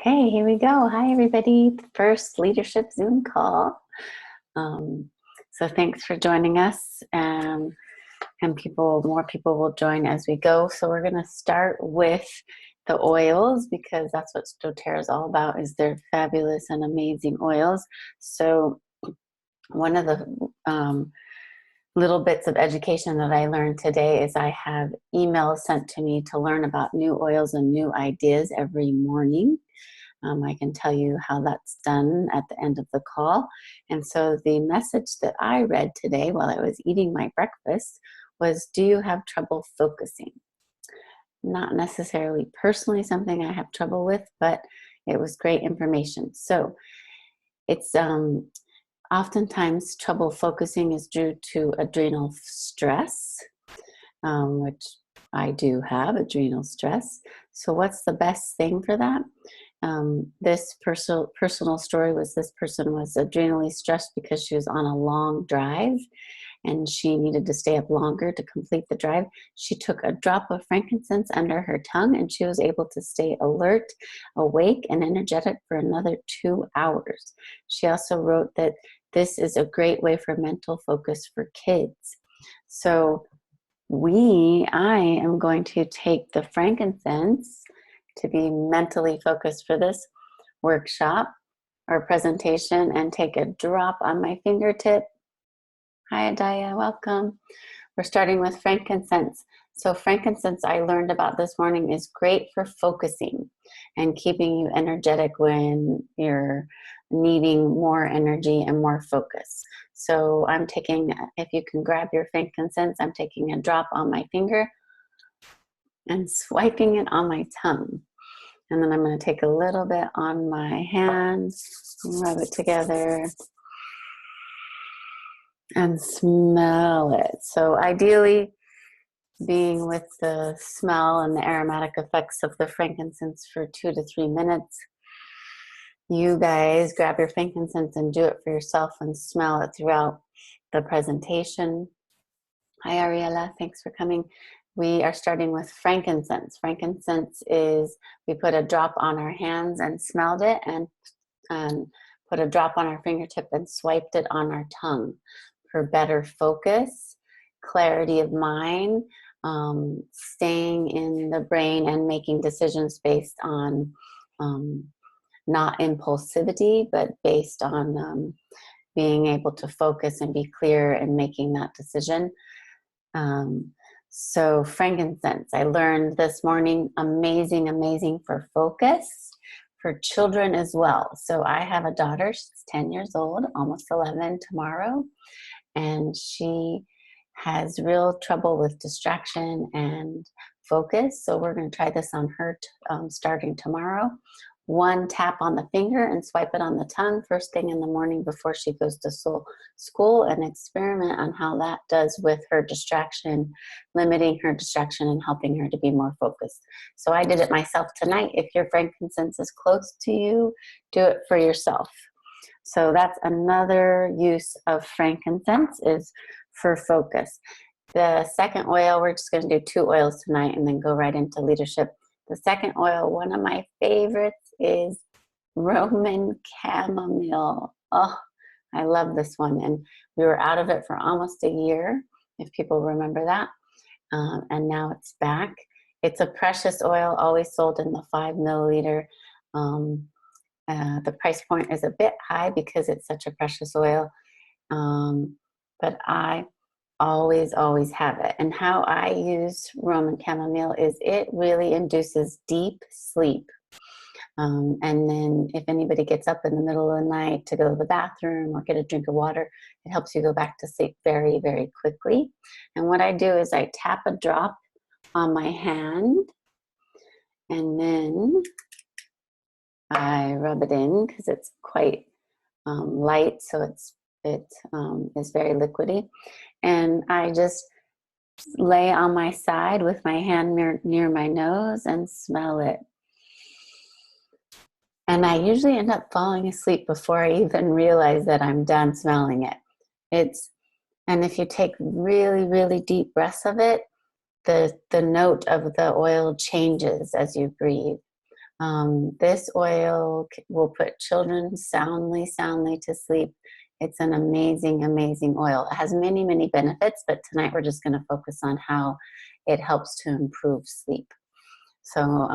Okay, here we go. Hi, everybody. First leadership Zoom call. So thanks for joining us, and more people will join as we go. So we're going to start with the oils because that's what Doterra is all about. Is their fabulous and amazing oils. So one of the little bits of education that I learned today is I have emails sent to me to learn about new oils and new ideas every morning. I can tell you how that's done at the end of the call. And so the message that I read today while I was eating my breakfast was, do you have trouble focusing? Not necessarily personally something I have trouble with, but it was great information. So it's oftentimes trouble focusing is due to adrenal stress, which I do have adrenal stress. So what's the best thing for that? This personal story was this person was adrenally stressed because she was on a long drive and she needed to stay up longer to complete the drive. She took a drop of frankincense under her tongue and she was able to stay alert, awake, and energetic for another 2 hours. She also wrote that this is a great way for mental focus for kids. So I am going to take the frankincense to be mentally focused for this workshop or presentation and take a drop on my fingertip. Hi, Adaya, welcome. We're starting with frankincense. So frankincense, I learned about this morning, is great for focusing and keeping you energetic when you're needing more energy and more focus. So I'm taking, if you can grab your frankincense, I'm taking a drop on my finger and swiping it on my tongue. And then I'm going to take a little bit on my hand, rub it together, and smell it. So ideally, being with the smell and the aromatic effects of the frankincense for 2 to 3 minutes. You guys grab your frankincense and do it for yourself and smell it throughout the presentation. Hi, Ariella. Thanks for coming. We are starting with frankincense. Frankincense is, we put a drop on our hands and smelled it and put a drop on our fingertip and swiped it on our tongue for better focus, clarity of mind, staying in the brain and making decisions based on not impulsivity, but based on being able to focus and be clear in making that decision. So frankincense, I learned this morning, amazing for focus, for children as well. So I have a daughter, she's 10 years old, almost 11 tomorrow, and she has real trouble with distraction and focus. So we're going to try this on her starting tomorrow. 1 tap on the finger and swipe it on the tongue first thing in the morning before she goes to school, and experiment on how that does with her distraction, limiting her distraction and helping her to be more focused. So I did it myself tonight. If your frankincense is close to you, do it for yourself. So that's another use of frankincense, is for focus. The second oil, we're just going to do 2 oils tonight and then go right into leadership. The second oil, one of my favorites, is Roman Chamomile. Oh, I love this one. And we were out of it for almost a year, if people remember that. And now it's back. It's a precious oil, always sold in the 5 milliliter. The price point is a bit high because it's such a precious oil. But I always have it. And how I use Roman Chamomile is it really induces deep sleep. And then if anybody gets up in the middle of the night to go to the bathroom or get a drink of water, it helps you go back to sleep very quickly. And what I do is I tap a drop on my hand and then I rub it in because it's quite light, so it is very liquidy. And I just lay on my side with my hand near my nose and smell it. And I usually end up falling asleep before I even realize that I'm done smelling it. And if you take really deep breaths of it, the note of the oil changes as you breathe. This oil will put children soundly to sleep. It's an amazing, amazing oil. It has many, many benefits, but tonight we're just going to focus on how it helps to improve sleep. So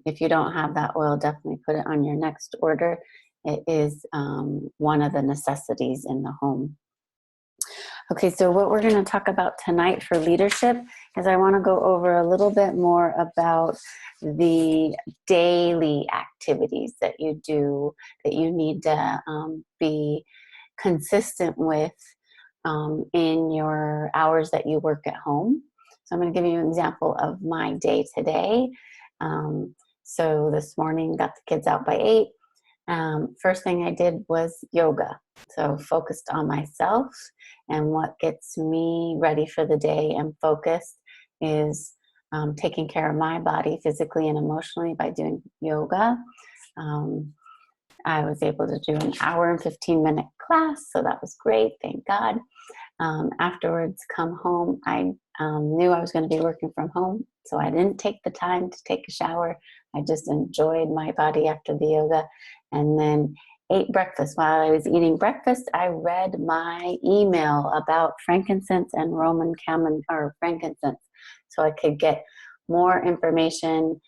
if you don't have that oil, definitely put it on your next order. It is one of the necessities in the home. Okay, so what we're going to talk about tonight for leadership is I want to go over a little bit more about the daily activities that you do, that you need to be consistent with in your hours that you work at home. So I'm going to give you an example of my day today. So this morning, got the kids out by 8. First thing I did was yoga. So focused on myself, and what gets me ready for the day and focused is taking care of my body physically and emotionally by doing yoga. I was able to do an hour and 15-minute class, so that was great, thank God. Afterwards, come home. I knew I was going to be working from home, so I didn't take the time to take a shower. I just enjoyed my body after the yoga, and then ate breakfast. While I was eating breakfast, I read my email about frankincense and Roman Chamomile, or frankincense, so I could get more information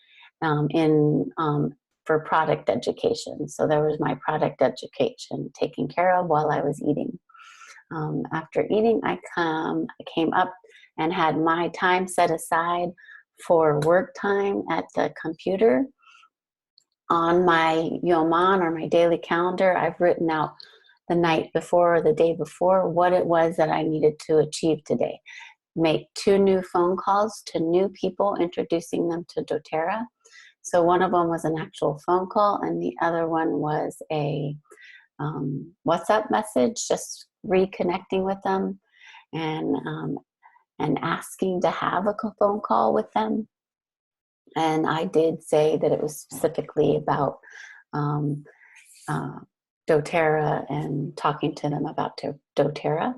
for product education. So there was my product education taken care of while I was eating. After eating, I came up and had my time set aside for work time at the computer. On my Yoman, or my daily calendar, I've written out the night before or the day before what it was that I needed to achieve today. Make 2 new phone calls to new people, introducing them to Doterra. So one of them was an actual phone call, and the other one was a WhatsApp message, just reconnecting with them and asking to have a phone call with them. And I did say that it was specifically about Doterra and talking to them about Doterra.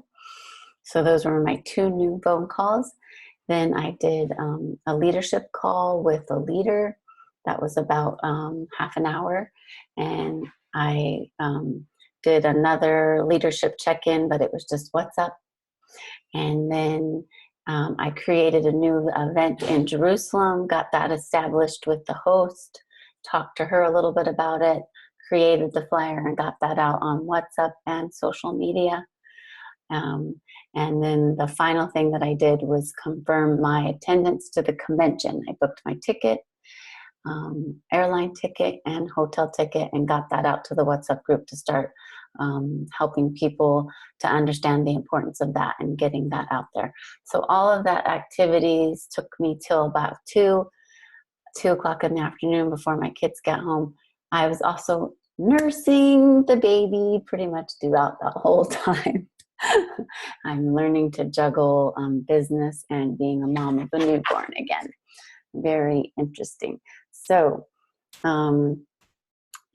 So those were my 2 new phone calls. Then I did a leadership call with a leader. That was about half an hour. And I did another leadership check-in, but it was just WhatsApp. And then I created a new event in Jerusalem, got that established with the host, talked to her a little bit about it, created the flyer and got that out on WhatsApp and social media. And then the final thing that I did was confirm my attendance to the convention. I booked my ticket, airline ticket and hotel ticket, and got that out to the WhatsApp group to start helping people to understand the importance of that and getting that out there. So all of that activities took me till about 2 o'clock in the afternoon before my kids got home. I was also nursing the baby pretty much throughout the whole time. I'm learning to juggle business and being a mom of a newborn again. Very interesting. So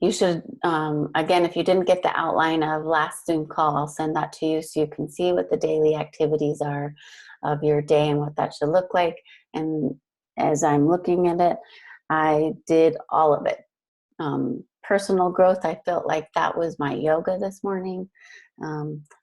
you should, again, if you didn't get the outline of last Zoom call, I'll send that to you so you can see what the daily activities are of your day and what that should look like. And as I'm looking at it, I did all of it. Personal growth, I felt like that was my yoga this morning.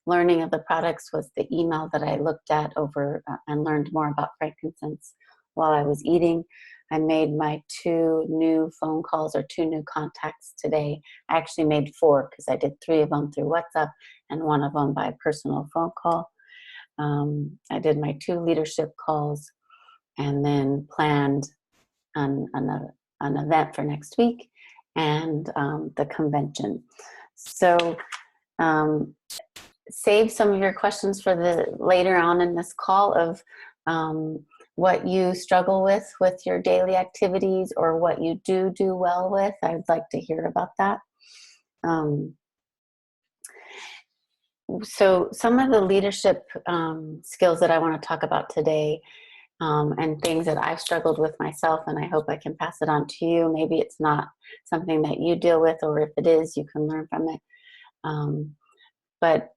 Learning of the products was the email that I looked at over and learned more about frankincense while I was eating. I made my 2 new phone calls, or 2 new contacts today. I actually made 4 because I did 3 of them through WhatsApp and 1 of them by personal phone call. I did my 2 leadership calls and then planned an event for next week and the convention. So save some of your questions for the later on in this call of what you struggle with your daily activities, or what you do well with. I'd like to hear about that. So some of the leadership skills that I want to talk about today, and things that I've struggled with myself, and I hope I can pass it on to you. Maybe it's not something that you deal with, or if it is, you can learn from it. But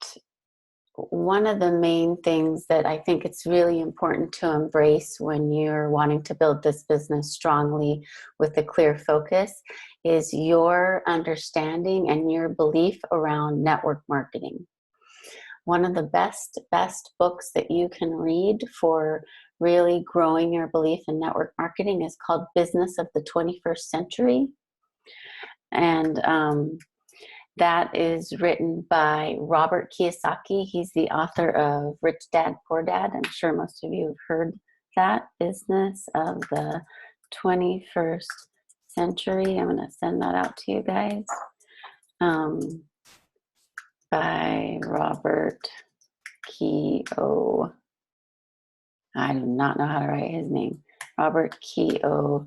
one of the main things that I think it's really important to embrace when you're wanting to build this business strongly with a clear focus is your understanding and your belief around network marketing. One of the best books that you can read for really growing your belief in network marketing is called Business of the 21st Century. And that is written by Robert Kiyosaki. He's the author of Rich Dad, Poor Dad. I'm sure most of you have heard that. Business of the 21st Century. I'm going to send that out to you guys. By Robert Kiyosaki. I do not know how to write his name. Robert Kiyosaki.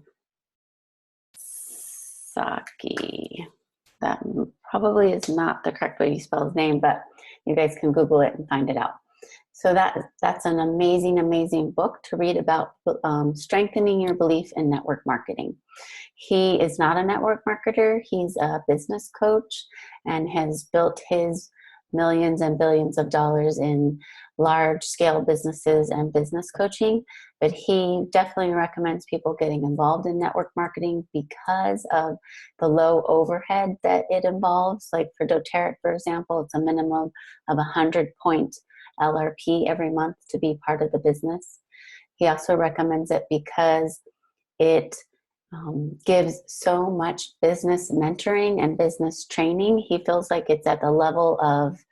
That probably is not the correct way you spell his name, but you guys can Google it and find it out. So that's an amazing, amazing book to read about strengthening your belief in network marketing. He is not a network marketer. He's a business coach and has built his millions and billions of dollars in large-scale businesses and business coaching. But he definitely recommends people getting involved in network marketing because of the low overhead that it involves. Like for Doterra, for example, it's a minimum of 100-point LRP every month to be part of the business. He also recommends it because it gives so much business mentoring and business training. He feels like it's at the level of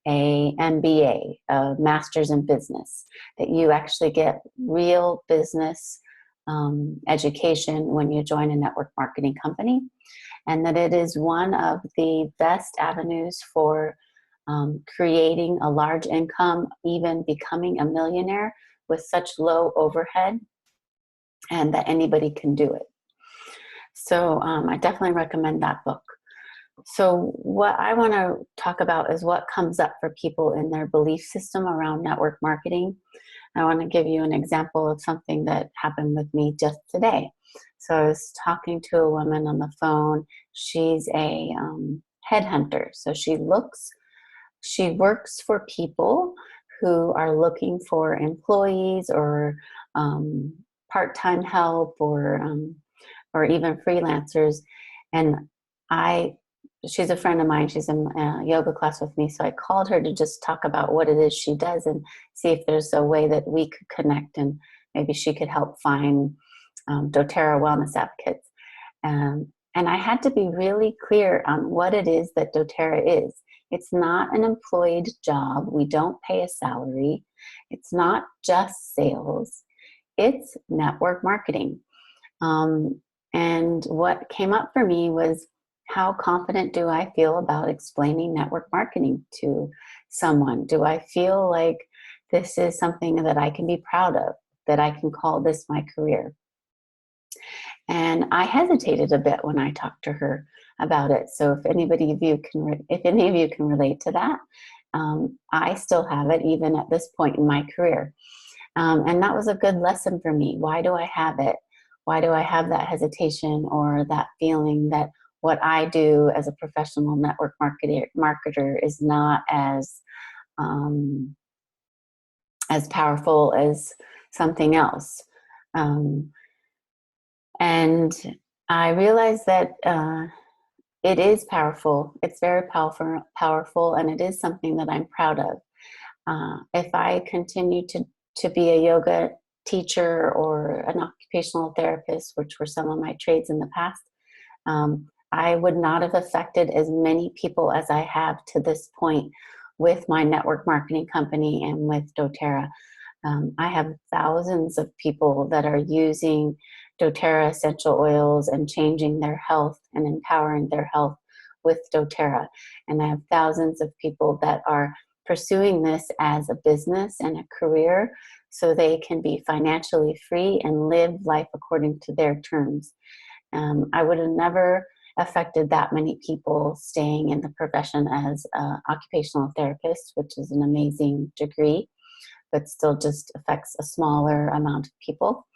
a MBA, a master's in business, that you actually get real business education when you join a network marketing company, and that it is one of the best avenues for creating a large income, even becoming a millionaire with such low overhead, and that anybody can do it. So I definitely recommend that book. So what I want to talk about is what comes up for people in their belief system around network marketing. I want to give you an example of something that happened with me just today. So I was talking to a woman on the phone. She's a headhunter. So she works for people who are looking for employees or part-time help or even freelancers. And she's a friend of mine. She's in a yoga class with me. So I called her to just talk about what it is she does and see if there's a way that we could connect and maybe she could help find Doterra wellness advocates. And I had to be really clear on what it is that Doterra is. It's not an employed job. We don't pay a salary. It's not just sales. It's network marketing. And what came up for me was, how confident do I feel about explaining network marketing to someone? Do I feel like this is something that I can be proud of, that I can call this my career? And I hesitated a bit when I talked to her about it. So if any of you can relate to that, I still have it even at this point in my career. And that was a good lesson for me. Why do I have it? Why do I have that hesitation or that feeling that what I do as a professional network marketer is not as powerful as something else? And I realized that it is powerful. It's very powerful, and it is something that I'm proud of. If I continue to be a yoga teacher or an occupational therapist, which were some of my trades in the past, I would not have affected as many people as I have to this point with my network marketing company and with Doterra. I have thousands of people that are using Doterra essential oils and changing their health and empowering their health with Doterra. And I have thousands of people that are pursuing this as a business and a career so they can be financially free and live life according to their terms. I would have never affected that many people staying in the profession as an occupational therapist, which is an amazing degree, but still just affects a smaller amount of people.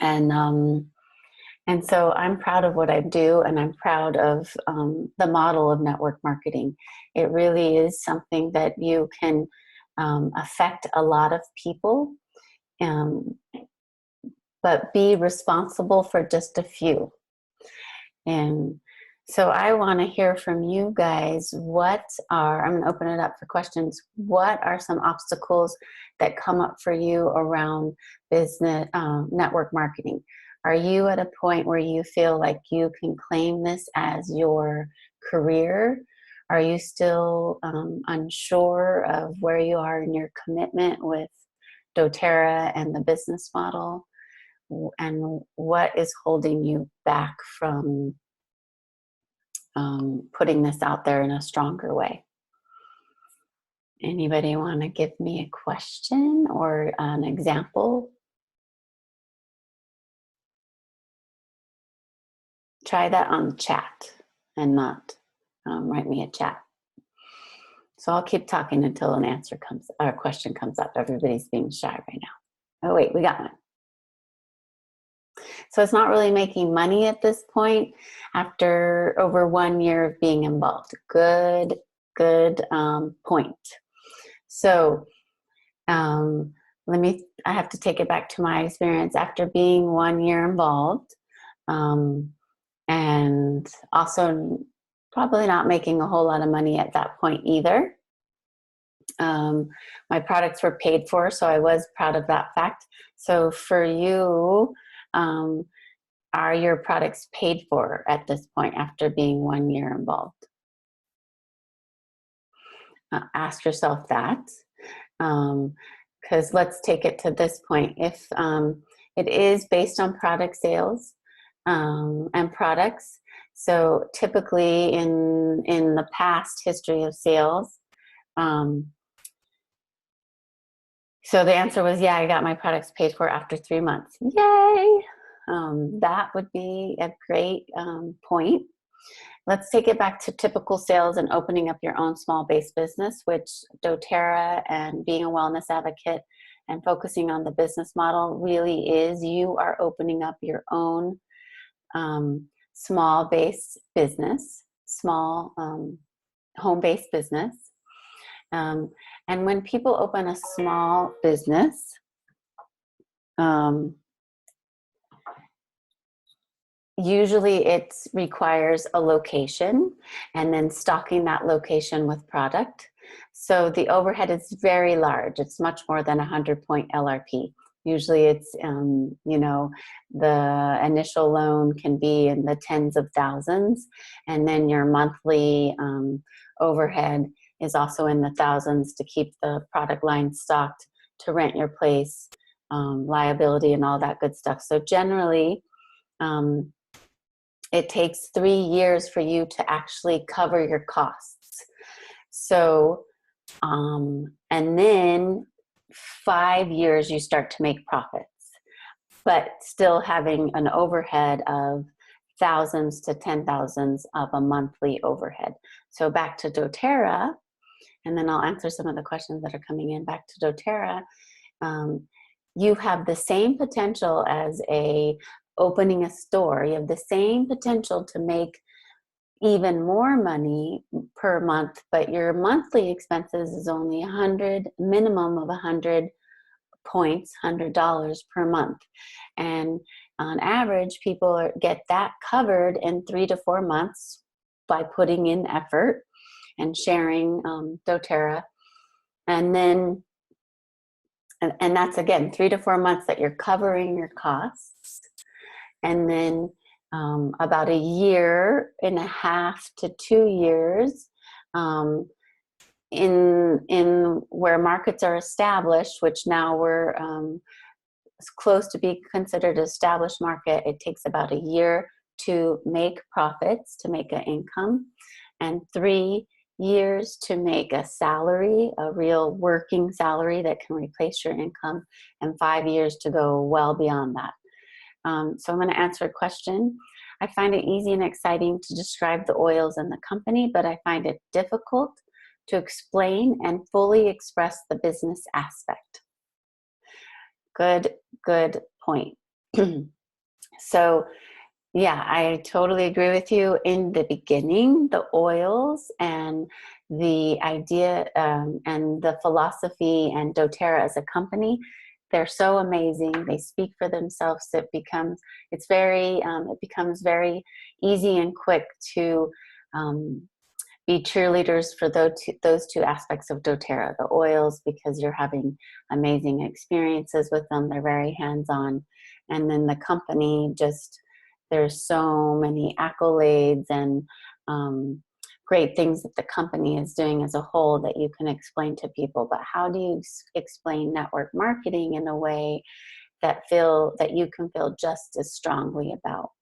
And And so I'm proud of what I do, and I'm proud of the model of network marketing. It really is something that you can affect a lot of people, um, but be responsible for just a few. And so I want to hear from you guys. I'm going to open it up for questions. What are some obstacles that come up for you around business, network marketing? Are you at a point where you feel like you can claim this as your career? Are you still unsure of where you are in your commitment with Doterra and the business model? And what is holding you back from putting this out there in a stronger way? Anybody want to give me a question or an example? Try that on the chat and not write me a chat. So I'll keep talking until an answer comes or a question comes up. Everybody's being shy right now. Oh wait, we got one. So it's not really making money at this point after over 1 year of being involved. Good point. So I have to take it back to my experience after being 1 year involved, and also probably not making a whole lot of money at that point either. My products were paid for, so I was proud of that fact. So for you, are your products paid for at this point after being 1 year involved? Ask yourself that, because let's take it to this point. If it is based on product sales and products, so typically in the past history of sales, so the answer was, yeah, I got my products paid for after 3 months. Yay! That would be a great point. Let's take it back to typical sales and opening up your own small base business, which Doterra and being a wellness advocate and focusing on the business model really is. You are opening up your own small base business, small home-based business. And when people open a small business, usually it requires a location and then stocking that location with product. So the overhead is very large. It's much more than 100-point LRP. Usually it's, the initial loan can be in the tens of thousands, and then your monthly overhead is also in the thousands to keep the product line stocked, to rent your place, liability and all that good stuff. So generally, it takes 3 years for you to actually cover your costs. So, and then 5 years you start to make profits, but still having an overhead of thousands to 10,000s of a monthly overhead. So back to Doterra, and then I'll answer some of the questions that are coming in. Back to Doterra, you have the same potential as opening a store. You have the same potential to make even more money per month, but your monthly expenses is only minimum of 100 points, $100 per month. And on average, people get that covered in 3 to 4 months by putting in effort and sharing Doterra. And then, and that's again, 3 to 4 months that you're covering your costs. And then about 1.5 years to 2 years in where markets are established, which now we're close to be considered an established market. It takes about 1 year to make profits, to make an income, and 3 years to make a salary, a real working salary that can replace your income, and 5 years to go well beyond that. So I'm going to answer a question. I find it easy and exciting to describe the oils in the company, but I find it difficult to explain and fully express the business aspect. Good point. So Yeah, I totally agree with you. In the beginning, the oils and the idea and the philosophy and Doterra as a company, they're so amazing. They speak for themselves. It becomes very easy and quick to um, be cheerleaders for those two aspects of doTERRA, the oils, because you're having amazing experiences with them. They're very hands-on. And then the company, just there's so many accolades and great things that the company is doing as a whole that you can explain to people. But how do you explain network marketing in a way that you can feel just as strongly about?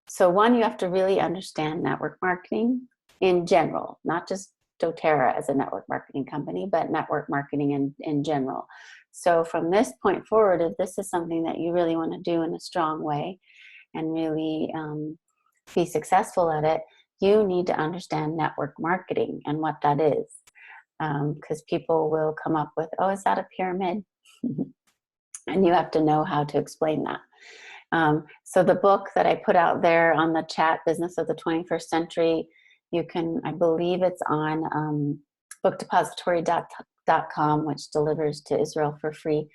So one, you have to really understand network marketing in general, not just doTERRA as a network marketing company, but network marketing in general. So from this point forward, if this is something that you really want to do in a strong way and really be successful at it, you need to understand network marketing and what that is. Because people will come up with, oh, is that a pyramid? And you have to know how to explain that. So the book that I put out there on the chat, Business of the 21st Century, you can, I believe it's on bookdepository.com, which delivers to Israel for free.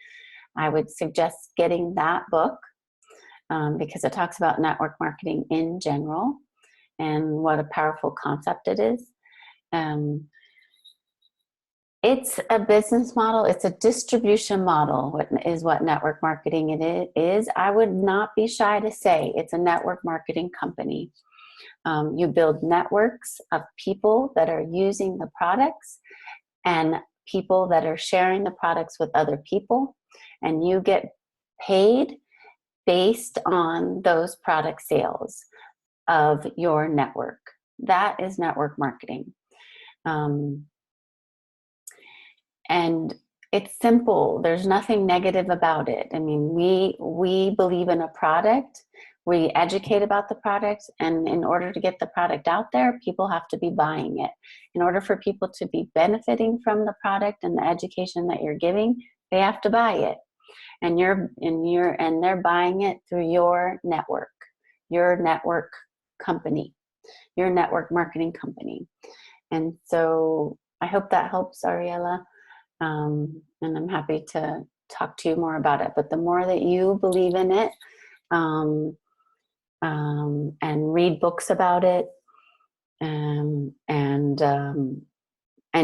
I would suggest getting that book because it talks about network marketing in general and what a powerful concept it is. It's a business model. It's a distribution model, what network marketing it is. I would not be shy to say it's a network marketing company. You build networks of people that are using the products and people that are sharing the products with other people, and you get paid based on those product sales of your network. That is network marketing. And it's simple. There's nothing negative about it. I mean, we believe in a product. We educate about the product. And in order to get the product out there, people have to be buying it. In order for people to be benefiting from the product and the education that you're giving, they have to buy it. And they're buying it through your network company, your network marketing company. And so I hope that helps, Ariella. And I'm happy to talk to you more about it. But the more that you believe in it and read books about it and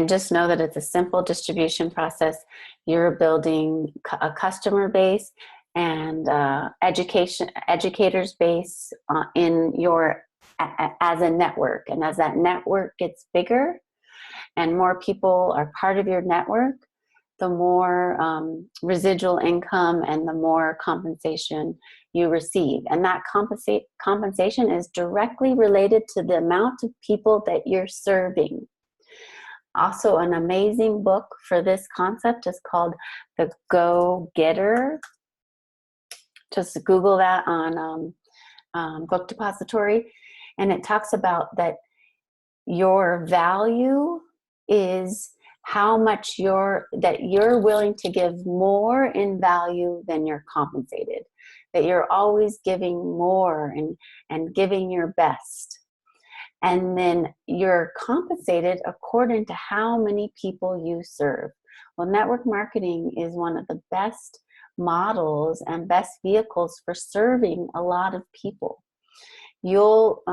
just know that it's a simple distribution process. You're building a customer base and educators base in your as a network. And as that network gets bigger and more people are part of your network, the more residual income and the more compensation you receive. And that compensation is directly related to the amount of people that you're serving. Also, an amazing book for this concept is called The Go-Getter. Just Google that on Book Depository. And it talks about that your value is how much you're willing to give more in value than you're compensated, that you're always giving more and giving your best. And then you're compensated according to how many people you serve. Well, network marketing is one of the best models and best vehicles for serving a lot of people. You'll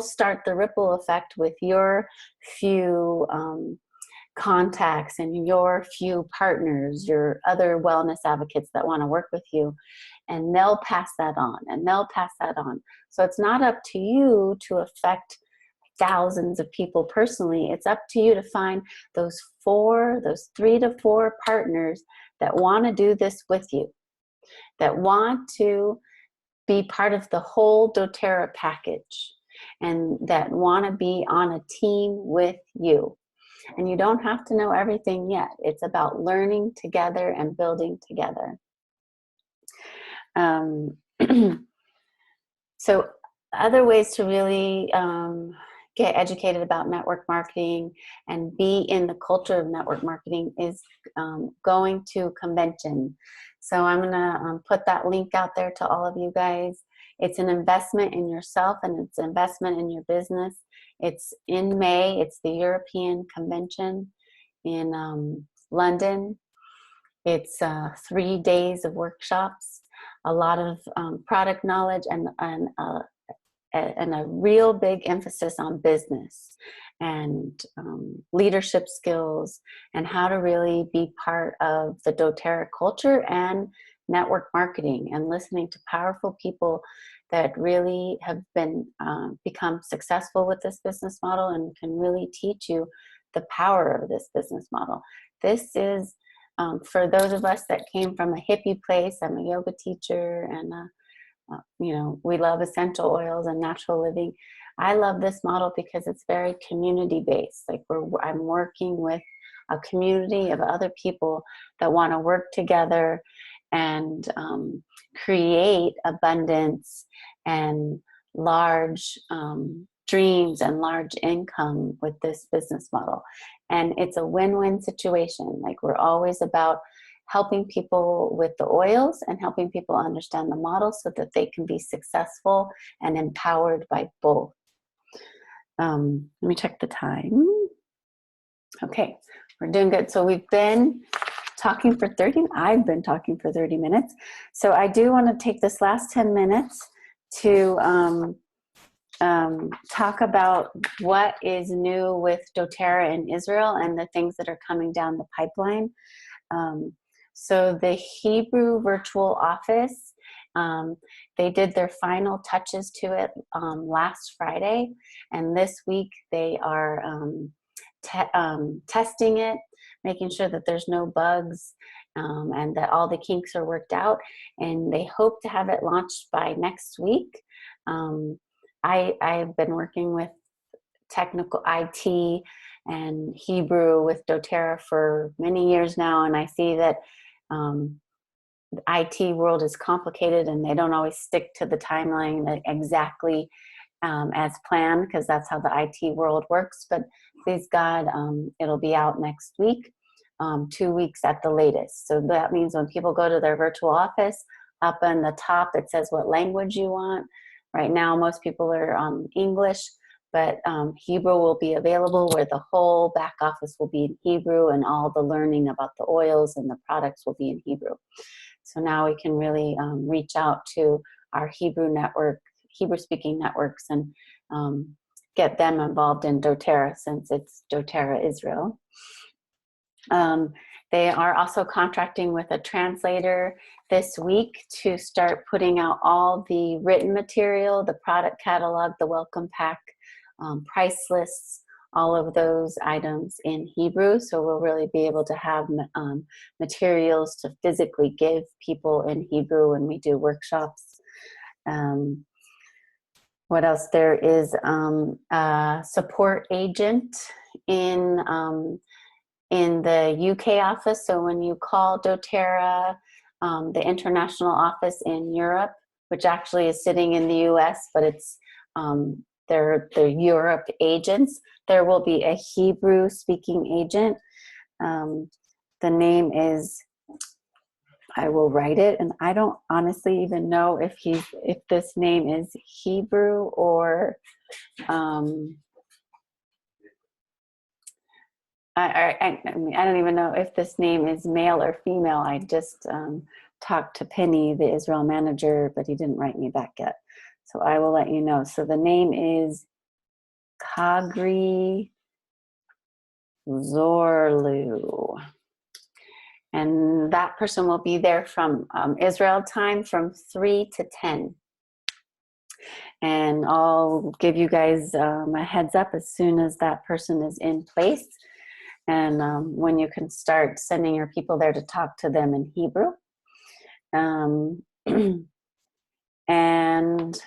start the ripple effect with your few contacts and your few partners, your other wellness advocates that want to work with you, and they'll pass that on and they'll pass that on. So it's not up to you to affect thousands of people personally. It's up to you to find those 3 to 4 partners that want to do this with you, that want to be part of the whole doTERRA package, and that want to be on a team with you. And you don't have to know everything yet. It's about learning together and building together. So other ways to really get educated about network marketing and be in the culture of network marketing is going to convention. So I'm going to put that link out there to all of you guys. It's an investment in yourself and it's an investment in your business. It's in May. It's the European Convention in London. It's 3 days of workshops, a lot of product knowledge, and a real big emphasis on business and leadership skills and how to really be part of the Doterra culture and network marketing and listening to powerful people that really have been become successful with this business model and can really teach you the power of this business model. This is for those of us that came from a hippie place. I'm a yoga teacher, and you know, we love essential oils and natural living. I love this model because it's very community based. Like I'm working with a community of other people that want to work together and create abundance and large dreams and large income with this business model. And it's a win-win situation. Like we're always about helping people with the oils and helping people understand the model so that they can be successful and empowered by both. Let me check the time. Okay, we're doing good. So we've been talking for I've been talking for 30 minutes. So I do want to take this last 10 minutes to talk about what is new with Doterra in Israel and the things that are coming down the pipeline. So the Hebrew virtual office, they did their final touches to it last Friday, and this week they are testing it, making sure that there's no bugs and that all the kinks are worked out, and they hope to have it launched by next week. I've been working with technical IT and Hebrew with Doterra for many years now, and I see that the IT world is complicated and they don't always stick to the timeline exactly as planned, because that's how the IT world works. But please God, it'll be out next week, 2 weeks at the latest. So that means when people go to their virtual office, up in the top it says what language you want. Right now most people are on English, but Hebrew will be available, where the whole back office will be in Hebrew and all the learning about the oils and the products will be in Hebrew. So now we can really reach out to our Hebrew network, Hebrew-speaking networks, and get them involved in Doterra, since it's Doterra Israel. They are also contracting with a translator this week to start putting out all the written material, the product catalog, the welcome pack, price lists, all of those items in Hebrew. So we'll really be able to have materials to physically give people in Hebrew when we do workshops. What else? There is a support agent in the UK office. So when you call Doterra, the international office in Europe, which actually is sitting in the US, but it's they're the Europe agents, there will be a Hebrew speaking agent. The name is, I will write it, and I don't honestly even know if this name is Hebrew or I mean, I don't even know if this name is male or female. I just talked to Penny, the Israel manager, but he didn't write me back yet. So I will let you know. So the name is Kagri Zorlu. And that person will be there from Israel time from 3 to 10. And I'll give you guys a heads up as soon as that person is in place. And when you can start sending your people there to talk to them in Hebrew. And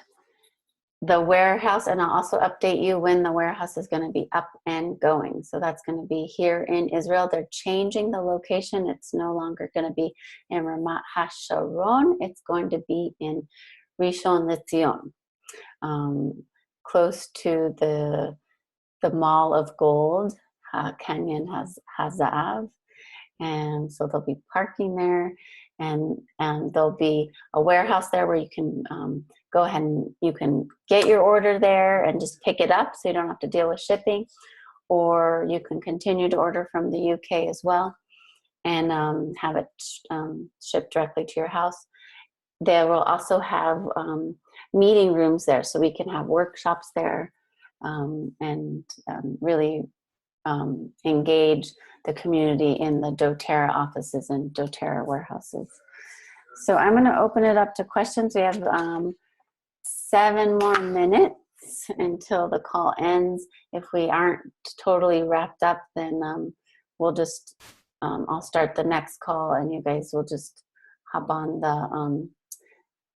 the warehouse, and I'll also update you when the warehouse is going to be up and going. So that's going to be here in Israel. They're changing the location. It's no longer going to be in Ramat HaSharon. It's going to be in Rishon LeZion, close to the Mall of Gold, Canyon Hazav. And so they'll be parking there. and there'll be a warehouse there where you can go ahead and you can get your order there and just pick it up so you don't have to deal with shipping, or you can continue to order from the UK as well and have it shipped directly to your house. They will also have meeting rooms there, so we can have workshops there and really engage the community in the Doterra offices and Doterra warehouses. So I'm going to open it up to questions. We have 7 more minutes until the call ends. If we aren't totally wrapped up, then we'll just, I'll start the next call and you guys will just hop on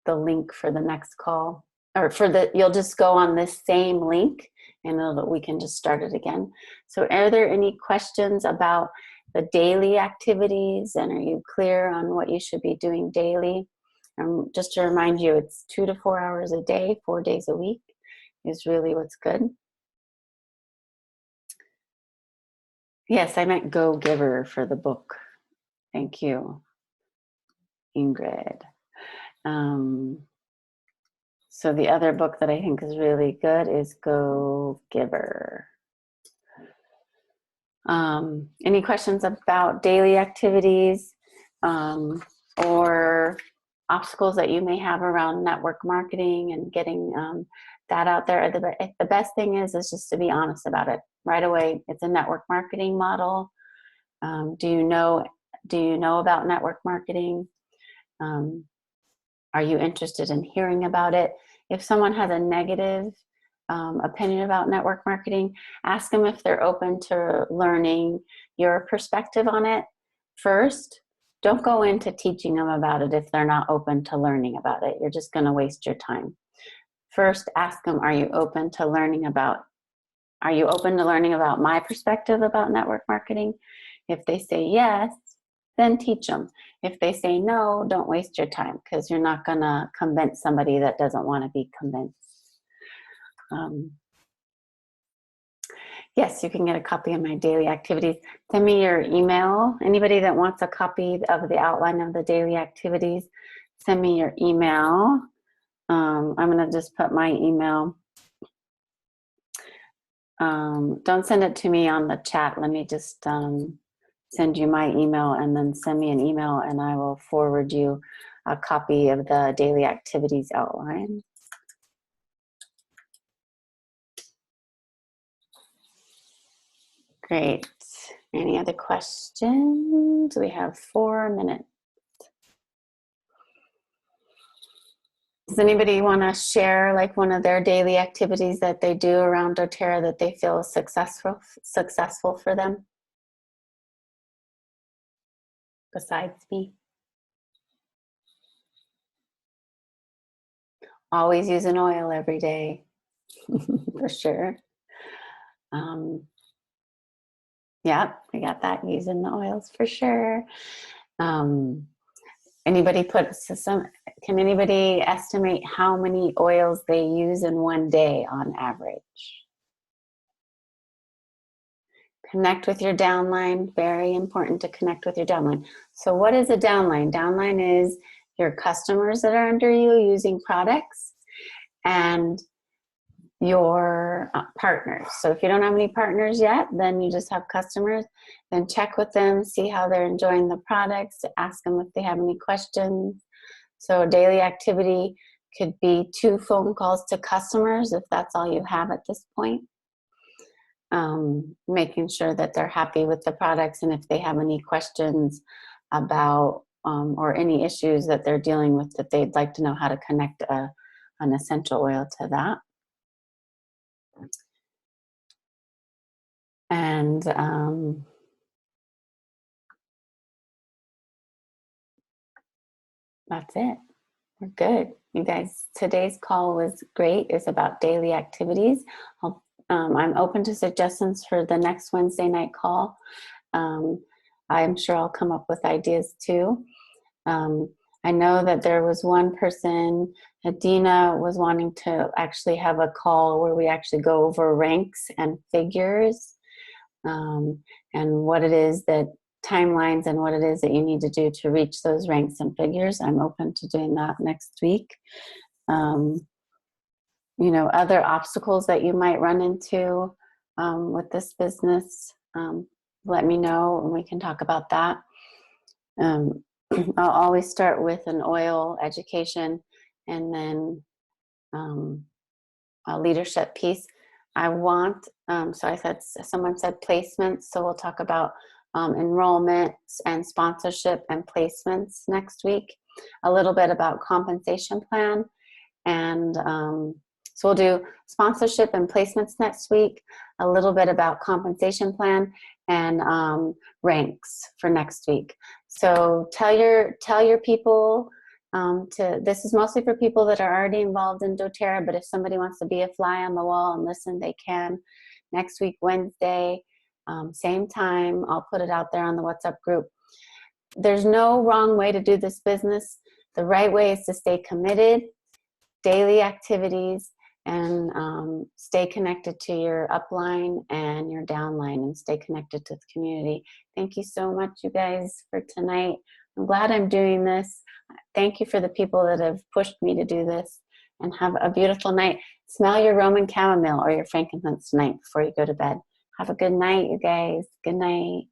the link for the next call, or you'll just go on this same link and we can just start it again. So are there any questions about the daily activities, and are you clear on what you should be doing daily? Just to remind you, it's 2 to 4 hours a day, 4 days a week is really what's good. Yes, I meant Go Giver for the book. Thank you, Ingrid. So the other book that I think is really good is Go Giver. Any questions about daily activities or obstacles that you may have around network marketing and getting that out there? The best thing is just to be honest about it right away. It's a network marketing model. Do you know about network marketing? Are you interested in hearing about it? If someone has a negative opinion about network marketing, ask them if they're open to learning your perspective on it first. Don't go into teaching them about it if they're not open to learning about it. You're just going to waste your time. First, ask them, are you open to learning about my perspective about network marketing? If they say yes, then teach them. If they say no, don't waste your time, because you're not going to convince somebody that doesn't want to be convinced. Yes, you can get a copy of my daily activities. Send me your email. Anybody that wants a copy of the outline of the daily activities, send me your email. I'm going to just put my email. Don't send it to me on the chat. Let me just send you my email, and then send me an email and I will forward you a copy of the daily activities outline. Great. Any other questions? We have 4 minutes. Does anybody want to share like one of their daily activities that they do around Doterra that they feel is successful for them? Besides me? Always use an oil every day, for sure. Yeah, we got that, using the oils for sure. Anybody can anybody estimate how many oils they use in one day on average? Connect with your downline. Very important to connect with your downline. So what is a downline? Downline is your customers that are under you using products and your partners. So if you don't have any partners yet, then you just have customers. Then check with them, see how they're enjoying the products, ask them if they have any questions. So a daily activity could be 2 phone calls to customers if that's all you have at this point. Making sure that they're happy with the products, and if they have any questions about or any issues that they're dealing with, that they'd like to know how to connect an essential oil to that. And that's it. We're good. You guys, today's call was great. It's about daily activities. I'm open to suggestions for the next Wednesday night call. I'm sure I'll come up with ideas too. I know that there was one person, Adina, was wanting to actually have a call where we actually go over ranks and figures and what it is that timelines and what it is that you need to do to reach those ranks and figures, I'm open to doing that next week. You know, other obstacles that you might run into with this business, let me know and we can talk about that. I'll always start with an oil education and then a leadership piece. I want, so I said, someone said placements, so we'll talk about enrollments and sponsorship and placements next week. A little bit about compensation plan, and so we'll do sponsorship and placements next week, a little bit about compensation plan, and ranks for next week. So tell your people this is mostly for people that are already involved in doTERRA, but if somebody wants to be a fly on the wall and listen, they can. Next week, Wednesday, same time, I'll put it out there on the WhatsApp group. There's no wrong way to do this business. The right way is to stay committed, daily activities, and stay connected to your upline and your downline, and stay connected to the community. Thank you so much, you guys, for tonight. I'm glad I'm doing this. Thank you for the people that have pushed me to do this, and have a beautiful night. Smell your Roman chamomile or your frankincense tonight before you go to bed. Have a good night, you guys. Good night.